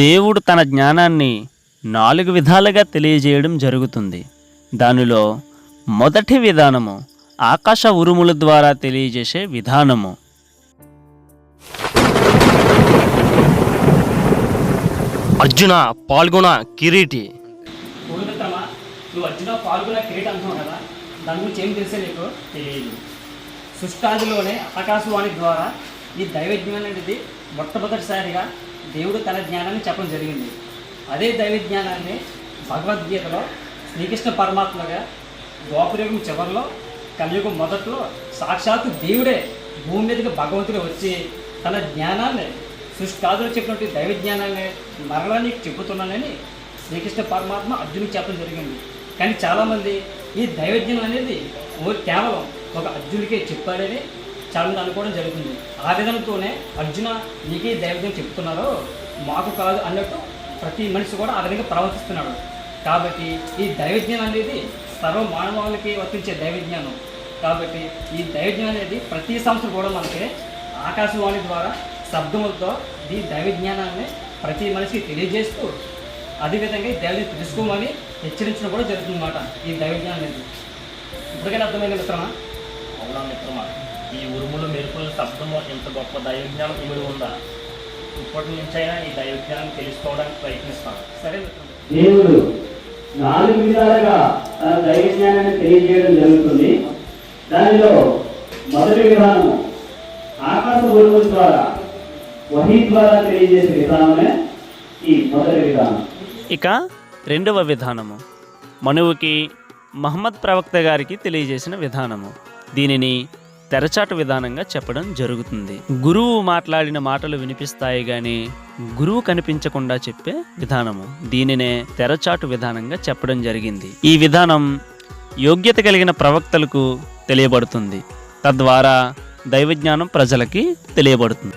దేవుడు తన జ్ఞానాన్ని 4 విధాలుగా తెలియజేయడం జరుగుతుంది. దానిలో మొదటి విధానము ఆకాశ ఉరుముల ద్వారా తెలియజేసే విధానము. అర్జున పాల్గొన కిరీటి. నువ్వు అర్జున పాల్గొన కిరీటి అంటున్నావు కదా, దాని గురించి ఏం తెలిసే నీకు తెలియదు. సృష్టాదిలోనే ఆకాశవాణి ద్వారా ఈ దైవజ్ఞానం అనేది మొట్టమొదటిసారిగా దేవుడు తన జ్ఞానాన్ని చెప్పడం జరిగింది. అదే దైవజ్ఞానాన్ని భగవద్గీతలో శ్రీకృష్ణ పరమాత్మగా ద్వాపరయుగం చివరిలో కలియుగం మొదట్లో సాక్షాత్తు దేవుడే భూమి మీదకి భగవంతుడు వచ్చి తన జ్ఞానాన్ని సృష్టాదులు చెప్పినట్టు దైవ జ్ఞానాన్ని మరలా నీకు చెబుతున్నానని శ్రీకృష్ణ పరమాత్మ అర్జునుడికి చెప్పడం జరిగింది. కానీ చాలామంది ఈ దైవజ్ఞానం అనేది కేవలం ఒక అర్జునుడికే చెప్పాడని చాలామంది అనుకోవడం జరుగుతుంది. ఆ విధంతోనే అర్జున నీకే దైవజ్ఞానం చెప్తున్నారో మాకు కాదు అన్నట్టు ప్రతి మనిషి కూడా ఆ విధంగా ప్రవర్తిస్తున్నాడు. కాబట్టి ఈ దైవజ్ఞానం అనేది సర్వ మానవాళికి వర్తించే దైవజ్ఞానం. కాబట్టి ఈ దైవజ్ఞానం అనేది ప్రతి సంవత్సరం కూడా మనకి ఆకాశవాణి ద్వారా శబ్దములతో ఈ దైవజ్ఞానాన్ని ప్రతి మనిషికి తెలియజేస్తూ అదేవిధంగా ఈ దైవజ్ఞానం తెలుసుకోమని హెచ్చరించడం కూడా జరుగుతుందన్నమాట. ఈ దైవజ్ఞానం అనేది ఇప్పటికైనా అర్థమైంది మిత్రమా? అవునా మిత్రమా, ఈ ఉరుములు మెరుపుల శబ్దము ఎంత గొప్ప దైవజ్ఞానం ఇమిడి ఉందా? ఇప్పటి నుంచైనా ఈ దైవజ్ఞానం తెలుసుకోవడానికి ప్రయత్నిస్తాను. సరే మిత్రమా. దేవుడు 4 విధాలుగా తన దైవజ్ఞానాన్ని తెలియజేయడం జరుగుతుంది. దానిలో మొదటి విధానము ఆకాశ ఉరుముల ద్వారా వహీ ద్వారా తెలియజేసే విధానమే ఈ మొదటి విధానం. ఇక రెండవ విధానము మనువుకి మహమ్మద్ ప్రవక్త గారికి తెలియజేసిన విధానము. దీనిని తెరచాటు విధానంగా చెప్పడం జరుగుతుంది. గురువు మాట్లాడిన మాటలు వినిపిస్తాయి కానీ గురువు కనిపించకుండా చెప్పే విధానము. దీనినే తెరచాటు విధానంగా చెప్పడం జరిగింది. ఈ విధానం యోగ్యత కలిగిన ప్రవక్తలకు తెలియబడుతుంది. తద్వారా దైవజ్ఞానం ప్రజలకి తెలియబడుతుంది.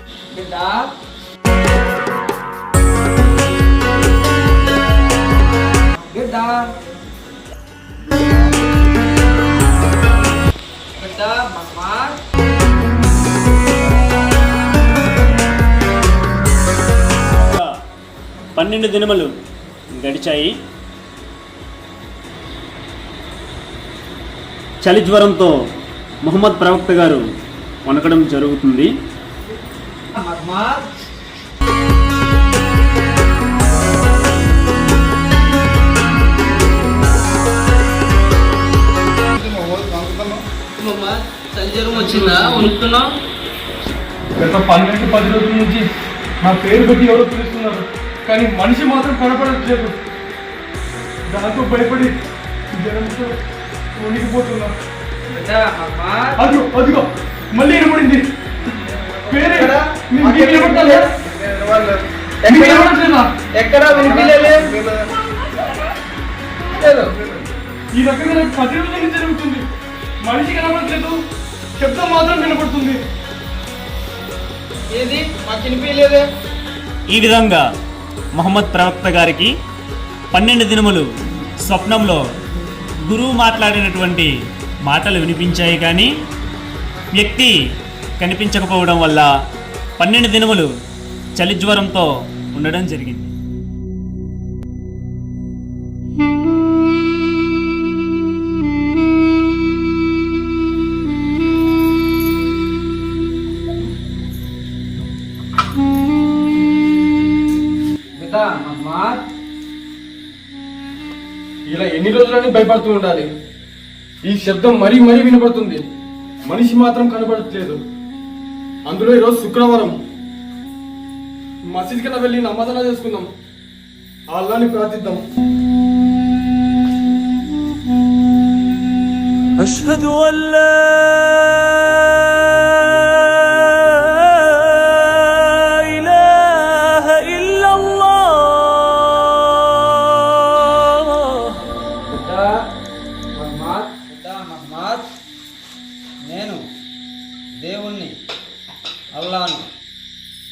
పన్నెండు దినములు గడిచాయి. చలి జ్వరంతో ముహమ్మద్ ప్రవక్త గారు వణకడం జరుగుతుంది. జ్వరం వచ్చిందా? వణుకుతున్నావు? గత 12-10 రోజుల నుంచి నా పేరు పెట్టి ఎవరో పిలుస్తున్నారు, కానీ మనిషి మాత్రం కనపడట్లేదు. దాంతో భయపడి జ్వరంతో వణికిపోతున్నా. అదిగో మళ్ళీ వినపడింది. పేరే ఎక్కడా వినిపించలేదు. ఈ రకంగా నాకు 10 రోజుల నుంచి జరుగుతుంది. మనిషి కనపడట్లేదు, శబ్దం మాత్రం వినపడుతుంది. ఏది మాకు వినిపించలేదే. ఈ విధంగా ముహమ్మద్ ప్రవక్త గారికి 12 దినములు స్వప్నంలో గురువు మాట్లాడినటువంటి మాటలు వినిపించాయి కానీ వ్యక్తి కనిపించకపోవడం వల్ల 12 దినములు చలి జ్వరంతో ఉండడం జరిగింది. ఇలా ఎన్ని రోజులని భయపడుతూ ఉండాలి? ఈ శబ్దం మరీ వినపడుతుంది, మనిషి మాత్రం కనబడట్లేదు. అందులో ఈరోజు శుక్రవారం. మసీద్ కన్నా వెళ్ళి నమాజనా చేసుకుందాం, అల్లాహ్ని ప్రార్థిద్దాం. అష్హదు అల్లా నేను దేవుణ్ణి అల్లాను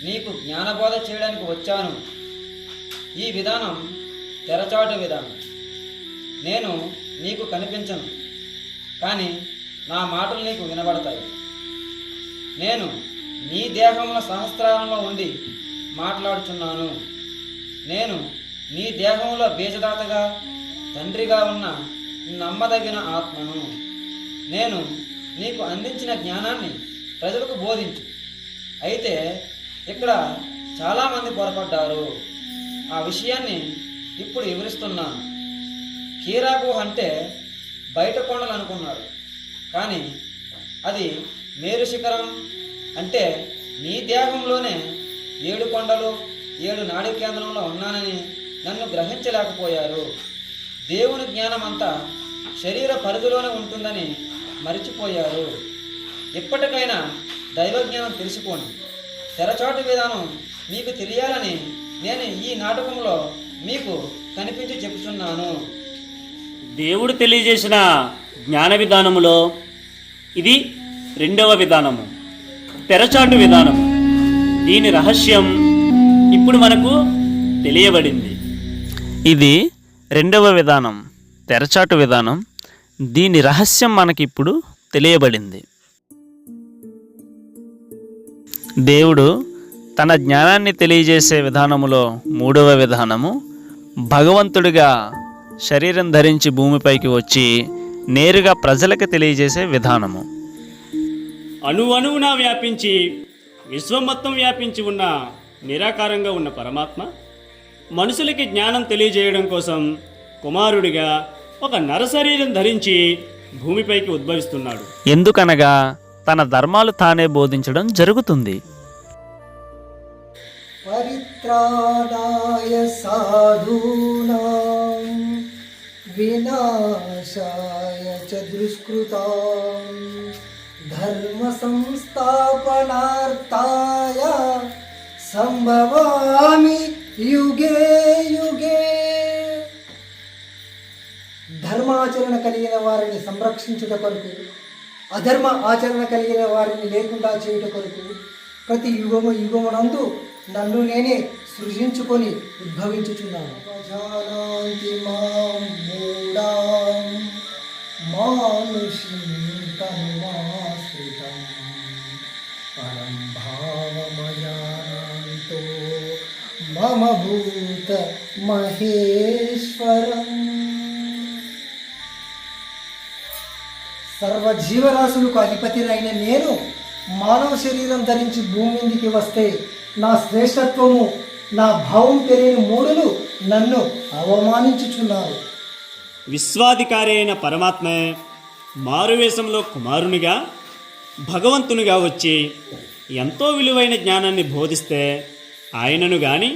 నీకు జ్ఞానబోధ చేయడానికి వచ్చాను. ఈ విధానం తెరచాటు విధానం. నేను నీకు కనిపించను, కానీ నా మాటలు నీకు వినబడతాయి. నేను నీ దేహంలో సహస్రారంలో ఉండి మాట్లాడుచున్నాను. నేను నీ దేహంలో బీజదాతగా తండ్రిగా ఉన్న నమ్మదగిన ఆత్మను. నేను నీకు అందించిన జ్ఞానాన్ని ప్రజలకు బోధించు. అయితే ఇక్కడ చాలామంది పొరపడ్డారు. ఆ విషయాన్ని ఇప్పుడు వివరిస్తున్నాను. కీరాబు అంటే బయట కొండలు అనుకున్నారు, కానీ అది మేరు శిఖరం. అంటే నీ దేహంలోనే 7 కొండలు 7 నాడీ కేంద్రంలో ఉన్నానని నన్ను గ్రహించలేకపోయారు. దేవుని జ్ఞానం అంతా శరీర పరిధిలోనే ఉంటుందని మరిచిపోయారు. ఇప్పటికైనా దైవజ్ఞానం తెలుసుకోండి. తెరచాటు విధానం మీకు తెలియాలని నేను ఈ నాటకంలో మీకు కనిపించి చెబుతున్నాను. దేవుడు తెలియజేసిన జ్ఞాన విధానములో ఇది 2వ విధానము, తెరచాటు విధానం. దీని రహస్యం ఇప్పుడు మనకు తెలియబడింది. ఇది 2వ విధానం, తెరచాటు విధానం. దీని రహస్యం మనకిప్పుడు తెలియబడింది. దేవుడు తన జ్ఞానాన్ని తెలియజేసే విధానములో 3వ విధానము, భగవంతుడిగా శరీరం ధరించి భూమిపైకి వచ్చి నేరుగా ప్రజలకు తెలియజేసే విధానము. అణువణువున వ్యాపించి విశ్వం మొత్తం వ్యాపించి ఉన్న నిరాకారంగా ఉన్న పరమాత్మ మనుషులకి జ్ఞానం తెలియజేయడం కోసం కుమారుడిగా ఒక నరశరీరం ధరించి భూమిపైకి ఉద్భవిస్తున్నాడు. ఎందుకనగా తన ధర్మాలు తానే బోధించడం జరుగుతుంది. పరిత్రాణాయ సాధూనాం వినాశాయ చ దుష్కృతాం ధర్మ సంస్థాపనార్థాయ సంభవామి యుగే యుగే. ధర్మాచరణ కలిగిన వారిని సంరక్షించుట కొరకు, అధర్మ ఆచరణ కలిగిన వారిని లేకుండా చేయుట కొరకు ప్రతి యుగమునందు నన్ను నేనే సృజించుకొని ఉద్భవించుచున్నాను. జానాంతి మాం మూఢాం మానుషీం తనుమాశ్రితం పరం భావమజానంతో మమ భూత మహేశ్వరం. సర్వజీవరాశులకు అధిపతినైన నేను మానవ శరీరం ధరించి భూమి మీదికి వస్తే నా శ్రేష్టత్వము, నా భావం తెలియని మూఢులు నన్ను అవమానించుచున్నారు. విశ్వాధికారి అయిన పరమాత్మే మారువేషంలో కుమారునిగా భగవంతునిగా వచ్చి ఎంతో విలువైన జ్ఞానాన్ని బోధిస్తే ఆయనను కానీ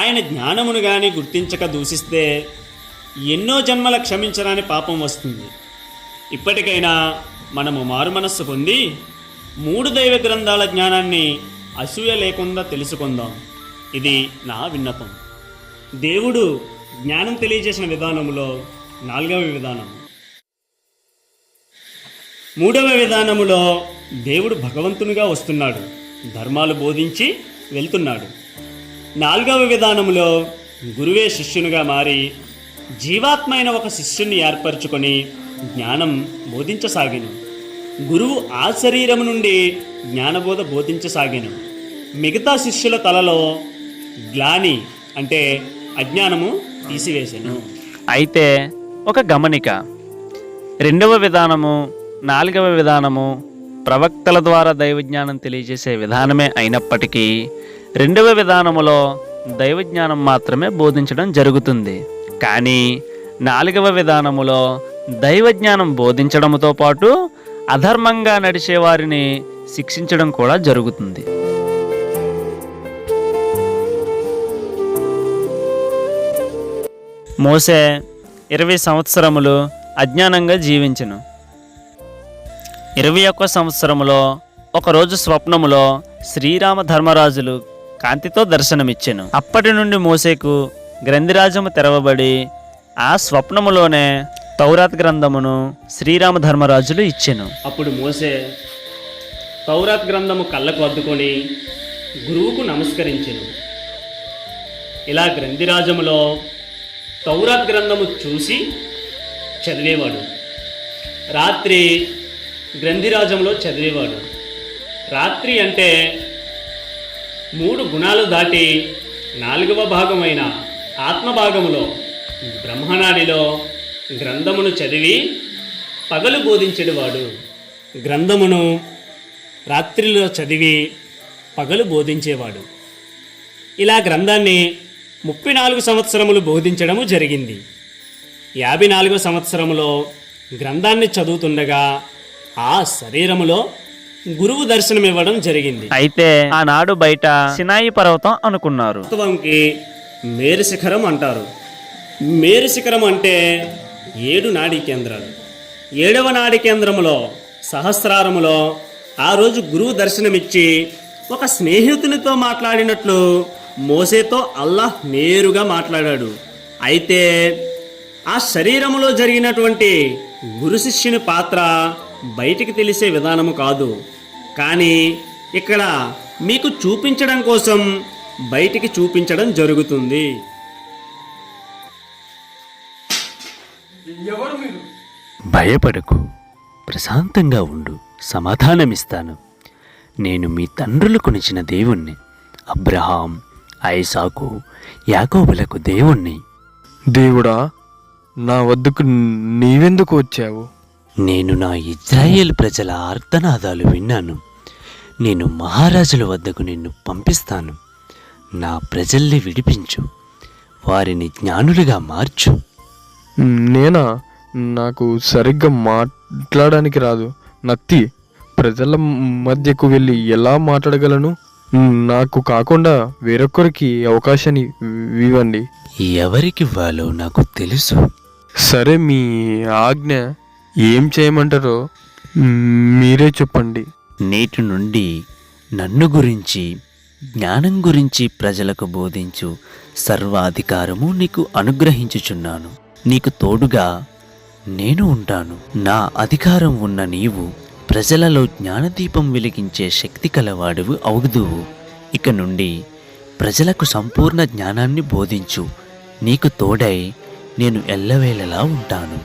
ఆయన జ్ఞానమును కానీ గుర్తించక దూషిస్తే ఎన్నో జన్మల క్షమించరాని పాపం వస్తుంది. ఇప్పటికైనా మనము మారుమనస్సు పొంది 3 దైవ గ్రంథాల జ్ఞానాన్ని అసూయ లేకుండా తెలుసుకుందాం. ఇది నా విన్నపం. దేవుడు జ్ఞానం తెలియజేసిన విధానములో 4వ విధానం. 3వ విధానములో దేవుడు భగవంతునిగా వస్తున్నాడు, ధర్మాలు బోధించి వెళ్తున్నాడు. 4వ విధానములో గురువే శిష్యునిగా మారి జీవాత్మ అయిన ఒక శిష్యుని ఏర్పరచుకొని జ్ఞానం బోధించసాగాను. గురువు ఆ శరీరము నుండి జ్ఞానబోధ బోధించసాగాను. మిగతా శిష్యుల తలలో గ్లాని అంటే అజ్ఞానము తీసివేశాను. అయితే ఒక గమనిక, 2వ విధానము 4వ విధానము ప్రవక్తల ద్వారా దైవజ్ఞానం తెలియజేసే విధానమే అయినప్పటికీ 2వ విధానములో దైవజ్ఞానం మాత్రమే బోధించడం జరుగుతుంది. కానీ 4వ విధానములో దైవజ్ఞానం బోధించడంతో పాటు అధర్మంగా నడిచే వారిని శిక్షించడం కూడా జరుగుతుంది. మోసే 20 సంవత్సరములు అజ్ఞానంగా జీవించెను. 21వ సంవత్సరములో ఒకరోజు స్వప్నములో శ్రీరామ ధర్మరాజులు కాంతితో దర్శనమిచ్చెను. అప్పటి నుండి మోసేకు గ్రంథిరాజము తెరవబడి ఆ స్వప్నములోనే తౌరాత్ గ్రంథమును శ్రీరామ ధర్మరాజులు ఇచ్చెను. అప్పుడు మోసే తౌరాత్ గ్రంథము కళ్ళకు అద్దుకొని గురువుకు నమస్కరించెను. ఇలా గ్రంథిరాజములో తౌరాత్ గ్రంథము చూసి చదివేవాడు. రాత్రి గ్రంథిరాజంలో చదివేవాడు. రాత్రి అంటే 3 గుణాలు దాటి 4వ భాగమైన ఆత్మభాగములో బ్రహ్మనాడిలో గ్రంథమును చదివి పగలు బోధించేవాడు. గ్రంథమును రాత్రిలో చదివి పగలు బోధించేవాడు. ఇలా గ్రంథాన్ని 34 సంవత్సరములు బోధించడము జరిగింది. 54వ సంవత్సరములో గ్రంథాన్ని చదువుతుండగా ఆ శరీరములో గురువు దర్శనమివ్వడం జరిగింది. అయితే ఆనాడు బయట సినాయి పర్వతం అనుకున్నారు. వాస్తవంకి మేరు శిఖరం అంటారు. మేరు శిఖరం అంటే 7 నాడీ కేంద్రాలు. 7వ నాడీ కేంద్రములో సహస్రారములో ఆ రోజు గురువు దర్శనమిచ్చి ఒక స్నేహితునితో మాట్లాడినట్లు మోసేతో అల్లాహ్ నేరుగా మాట్లాడాడు. అయితే ఆ శరీరములో జరిగినటువంటి గురు శిష్యుని పాత్ర బయటికి తెలిసే విధానము కాదు, కానీ ఇక్కడ మీకు చూపించడం కోసం బయటికి చూపించడం జరుగుతుంది. ఎవరు మీరు? భయపడకు, ప్రశాంతంగా ఉండు, సమాధానమిస్తాను. నేను మీ తండ్రులు కొనిచిన దేవుణ్ణి, అబ్రహాం, ఐసాకు, యాకోబులకు దేవుణ్ణి. దేవుడా, నా వద్దకు నీవెందుకు వచ్చావు? నేను నా ఇజ్రాయేల్ ప్రజల ఆర్తనాదాలు విన్నాను. నేను మహారాజుల వద్దకు నిన్ను పంపిస్తాను. నా ప్రజల్ని విడిపించు, వారిని జ్ఞానులుగా మార్చు. నేనా? నాకు సరిగ్గా మాట్లాడడానికి రాదు. నత్తి, ప్రజల మధ్యకు వెళ్ళి ఎలా మాట్లాడగలను? నాకు కాకుండా వేరొకరికి అవకాశాన్ని ఇవ్వండి. ఎవరికివ్వాలో నాకు తెలుసు. సరే, మీ ఆజ్ఞ. ఏం చేయమంటారో మీరే చెప్పండి. నేటి నుండి నన్ను గురించి, జ్ఞానం గురించి ప్రజలకు బోధించు సర్వాధికారము నీకు అనుగ్రహించుచున్నాను. నీకు తోడుగా నేను ఉంటాను. నా అధికారం ఉన్న నీవు ప్రజలలో జ్ఞానదీపం వెలిగించే శక్తి కలవాడువు అవుదువు. ఇక నుండి ప్రజలకు సంపూర్ణ జ్ఞానాన్ని బోధించు. నీకు తోడై నేను ఎల్లవేళలా ఉంటాను.